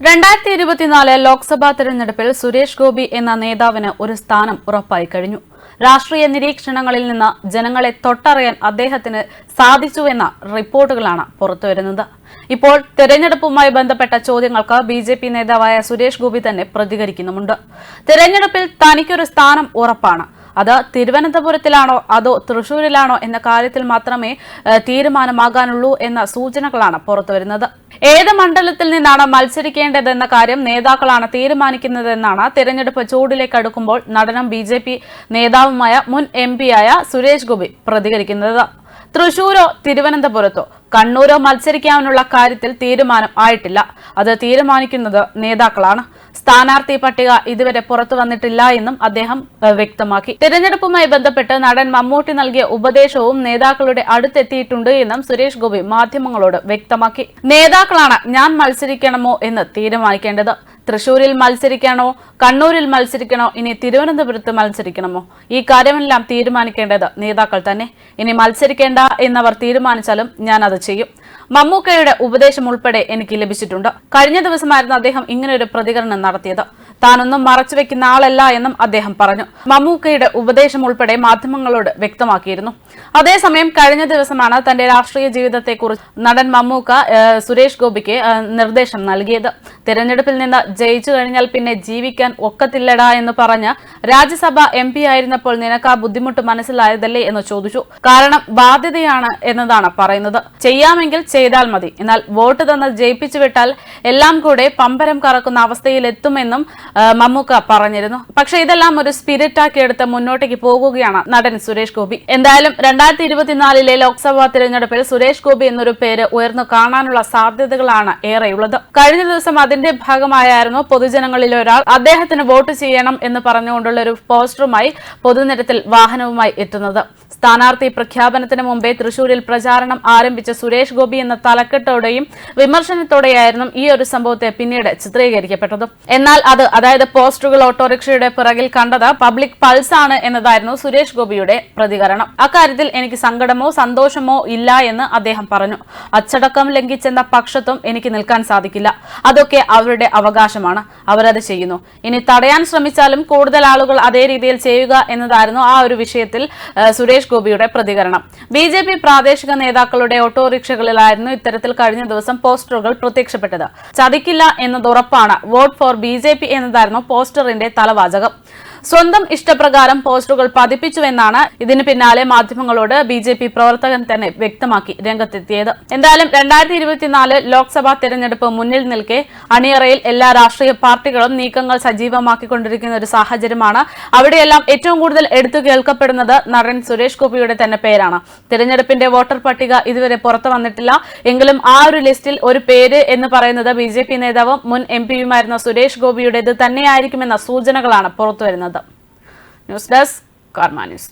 2024 ലോക്സഭാ തെരഞ്ഞെടുപ്പിൽ സുരേഷ് ഗോപി എന്ന നേതാവിന് ഒരു സ്ഥാനം ഉറപ്പായി കഴിഞ്ഞു. രാഷ്ട്രീയ നിരീക്ഷണങ്ങളിൽ നിന്ന് ജനങ്ങളെ തൊട്ടറിയാൻ അദ്ദേഹത്തിന് സാധിച്ചുവെന്ന റിപ്പോർട്ടുകളാണ് പുറത്തുവരുന്നത്. ഇപ്പോൾ തെരഞ്ഞെടുപ്പുമായി ബന്ധപ്പെട്ട ചോദ്യങ്ങൾക്ക് ബിജെപി നേതാവായ സുരേഷ് ഗോപി തന്നെ പ്രതികരിക്കുന്നുമുണ്ട്. തെരഞ്ഞെടുപ്പിൽ തനിക്കൊരു സ്ഥാനം ഉറപ്പാണ്. അത് തിരുവനന്തപുരത്തിലാണോ അതോ തൃശൂരിലാണോ എന്ന കാര്യത്തിൽ മാത്രമേ തീരുമാനമാകാനുള്ളൂ എന്ന സൂചനകളാണ് പുറത്തുവരുന്നത്. ഏത് മണ്ഡലത്തിൽ നിന്നാണ് മത്സരിക്കേണ്ടതെന്ന കാര്യം നേതാക്കളാണ് തീരുമാനിക്കുന്നതെന്നാണ് തെരഞ്ഞെടുപ്പ് ചൂടിലേക്ക് അടുക്കുമ്പോൾ നടനും ബിജെപി നേതാവുമായ മുൻ എംപിയായ സുരേഷ് ഗോപി പ്രതികരിക്കുന്നത്. തൃശൂരോ തിരുവനന്തപുരത്തോ കണ്ണൂരോ മത്സരിക്കാനുള്ള കാര്യത്തിൽ തീരുമാനം ആയിട്ടില്ല. അത് തീരുമാനിക്കുന്നത് നേതാക്കളാണ്. സ്ഥാനാർത്ഥി പട്ടിക ഇതുവരെ പുറത്തു വന്നിട്ടില്ല എന്നും അദ്ദേഹം വ്യക്തമാക്കി. തെരഞ്ഞെടുപ്പുമായി ബന്ധപ്പെട്ട് നടൻ മമ്മൂട്ടി നൽകിയ ഉപദേശവും നേതാക്കളുടെ അടുത്തെത്തിയിട്ടുണ്ട് എന്നും സുരേഷ് ഗോപി മാധ്യമങ്ങളോട് വ്യക്തമാക്കി. നേതാക്കളാണ് ഞാൻ മത്സരിക്കണമോ എന്ന് തീരുമാനിക്കേണ്ടത്. തൃശൂരിൽ മത്സരിക്കണോ, കണ്ണൂരിൽ മത്സരിക്കണോ, ഇനി തിരുവനന്തപുരത്ത് മത്സരിക്കണമോ, ഈ കാര്യമെല്ലാം തീരുമാനിക്കേണ്ടത് നേതാക്കൾ തന്നെ. ഇനി മത്സരിക്കേണ്ട എന്നവർ തീരുമാനിച്ചാലും ഞാൻ അത് ചെയ്യും. മമ്മൂക്കയുടെ ഉപദേശം ഉൾപ്പെടെ എനിക്ക് ലഭിച്ചിട്ടുണ്ട്. കഴിഞ്ഞ ദിവസമായിരുന്നു അദ്ദേഹം ഇങ്ങനെയൊരു പ്രതികരണം നടത്തിയത്. താനൊന്നും മറച്ചുവെക്കുന്ന ആളല്ല എന്നും അദ്ദേഹം പറഞ്ഞു. മമ്മൂക്കയുടെ ഉപദേശം ഉൾപ്പെടെ മാധ്യമങ്ങളോട് വ്യക്തമാക്കിയിരുന്നു. അതേസമയം കഴിഞ്ഞ ദിവസമാണ് തന്റെ രാഷ്ട്രീയ ജീവിതത്തെക്കുറിച്ച് നടൻ മമ്മൂക്ക സുരേഷ് ഗോപിക്ക് നിർദ്ദേശം നൽകിയത്. തെരഞ്ഞെടുപ്പിൽ നിന്ന് ജയിച്ചു കഴിഞ്ഞാൽ പിന്നെ ജീവിക്കാൻ ഒക്കത്തില്ലടാ എന്ന് പറഞ്ഞ് രാജ്യസഭ MP ആയിരുന്നപ്പോൾ നിനക്ക് ആ ബുദ്ധിമുട്ട് മനസ്സിലായതല്ലേ എന്ന് ചോദിച്ചു. കാരണം ബാധ്യതയാണ് എന്നതാണ് പറയുന്നത്. ചെയ്യാമെങ്കിൽ ചെയ്താൽ മതി, എന്നാൽ വോട്ട് തന്ന് ജയിപ്പിച്ചു വിട്ടാൽ എല്ലാം കൂടെ പമ്പരം കറക്കുന്ന അവസ്ഥയിലെത്തുമെന്നും മമ്മൂക്ക പറഞ്ഞിരുന്നു. പക്ഷെ ഇതെല്ലാം ഒരു സ്പിരിറ്റാക്കി എടുത്ത് മുന്നോട്ടേക്ക് പോകുകയാണ് നടൻ സുരേഷ് ഗോപി. എന്തായാലും 2024 ലോക്സഭാ തിരഞ്ഞെടുപ്പിൽ സുരേഷ് ഗോപി എന്നൊരു പേര് ഉയർന്നു കാണാനുള്ള സാധ്യതകളാണ് ഏറെയുള്ളത്. കഴിഞ്ഞ ദിവസം അതിന്റെ ഭാഗമായായിരുന്നു പൊതുജനങ്ങളിൽ ഒരാൾ അദ്ദേഹത്തിന് വോട്ട് ചെയ്യണം എന്ന് പറഞ്ഞുകൊണ്ടുള്ള ഒരു പോസ്റ്ററുമായി പൊതുനിരത്തിൽ വാഹനവുമായി എത്തുന്നത്. സ്ഥാനാർത്ഥി പ്രഖ്യാപനത്തിന് മുമ്പേ തൃശൂരിൽ പ്രചാരണം ആരംഭിച്ച സുരേഷ് ഗോപി എന്ന തലക്കെട്ടോടെയും വിമർശനത്തോടെയായിരുന്നു ഈ ഒരു സംഭവത്തെ പിന്നീട് ചിത്രീകരിക്കപ്പെട്ടത്. എന്നാൽ അതായത് പോസ്റ്ററുകൾ ഓട്ടോറിക്ഷയുടെ പിറകിൽ കണ്ടത് പബ്ലിക് പൾസ് ആണ് എന്നതായിരുന്നു സുരേഷ് ഗോപിയുടെ പ്രതികരണം. അക്കാര്യത്തിൽ എനിക്ക് സങ്കടമോ സന്തോഷമോ ഇല്ല എന്ന് അദ്ദേഹം പറഞ്ഞു. അച്ചടക്കം ലംഘിച്ചെന്ന പക്ഷത്തും എനിക്ക് നിൽക്കാൻ സാധിക്കില്ല. അതൊക്കെ അവരുടെ അവകാശമാണ്, അവരത് ചെയ്യുന്നു. ഇനി തടയാൻ ശ്രമിച്ചാലും കൂടുതൽ ആളുകൾ അതേ രീതിയിൽ ചെയ്യുക എന്നതായിരുന്നു ആ ഒരു വിഷയത്തിൽ സുരേഷ് ഗോപിയുടെ പ്രതികരണം. ബിജെപി പ്രാദേശിക നേതാക്കളുടെ ഓട്ടോറിക്ഷകളിലായിരുന്നു ഇത്തരത്തിൽ കഴിഞ്ഞ ദിവസം പോസ്റ്ററുകൾ പ്രത്യക്ഷപ്പെട്ടത്. ചതിക്കില്ല എന്നത് ഉറപ്പാണ്, വോട്ട് ഫോർ ബിജെപി എന്നതായിരുന്നു പോസ്റ്ററിന്റെ തലവാചകം. സ്വന്തം ഇഷ്ടപ്രകാരം പോസ്റ്ററുകൾ പതിപ്പിച്ചുവെന്നാണ് ഇതിന് പിന്നാലെ മാധ്യമങ്ങളോട് ബിജെപി പ്രവർത്തകൻ തന്നെ വ്യക്തമാക്കി രംഗത്തെത്തിയത്. എന്തായാലും 2024 ലോക്സഭാ തെരഞ്ഞെടുപ്പ് മുന്നിൽ നിൽക്കെ അണിയറയിൽ എല്ലാ രാഷ്ട്രീയ പാർട്ടികളും നീക്കങ്ങൾ സജീവമാക്കിക്കൊണ്ടിരിക്കുന്ന ഒരു സാഹചര്യമാണ്. അവിടെയെല്ലാം ഏറ്റവും കൂടുതൽ എടുത്തു കേൾക്കപ്പെടുന്നത് നടൻ സുരേഷ് ഗോപിയുടെ തന്നെ പേരാണ്. തെരഞ്ഞെടുപ്പിന്റെ വോട്ടർ പട്ടിക ഇതുവരെ പുറത്തു വന്നിട്ടില്ല എങ്കിലും ആ ഒരു ലിസ്റ്റിൽ ഒരു പേര് എന്ന് പറയുന്നത് ബിജെപി നേതാവും മുൻ MPയുമായിരുന്ന സുരേഷ് ഗോപിയുടേത് തന്നെയായിരിക്കുമെന്ന സൂചനകളാണ് പുറത്തുവരുന്നത്. ന്യൂസ് ഡെസ്ക് കർമ്മ ന്യൂസ്.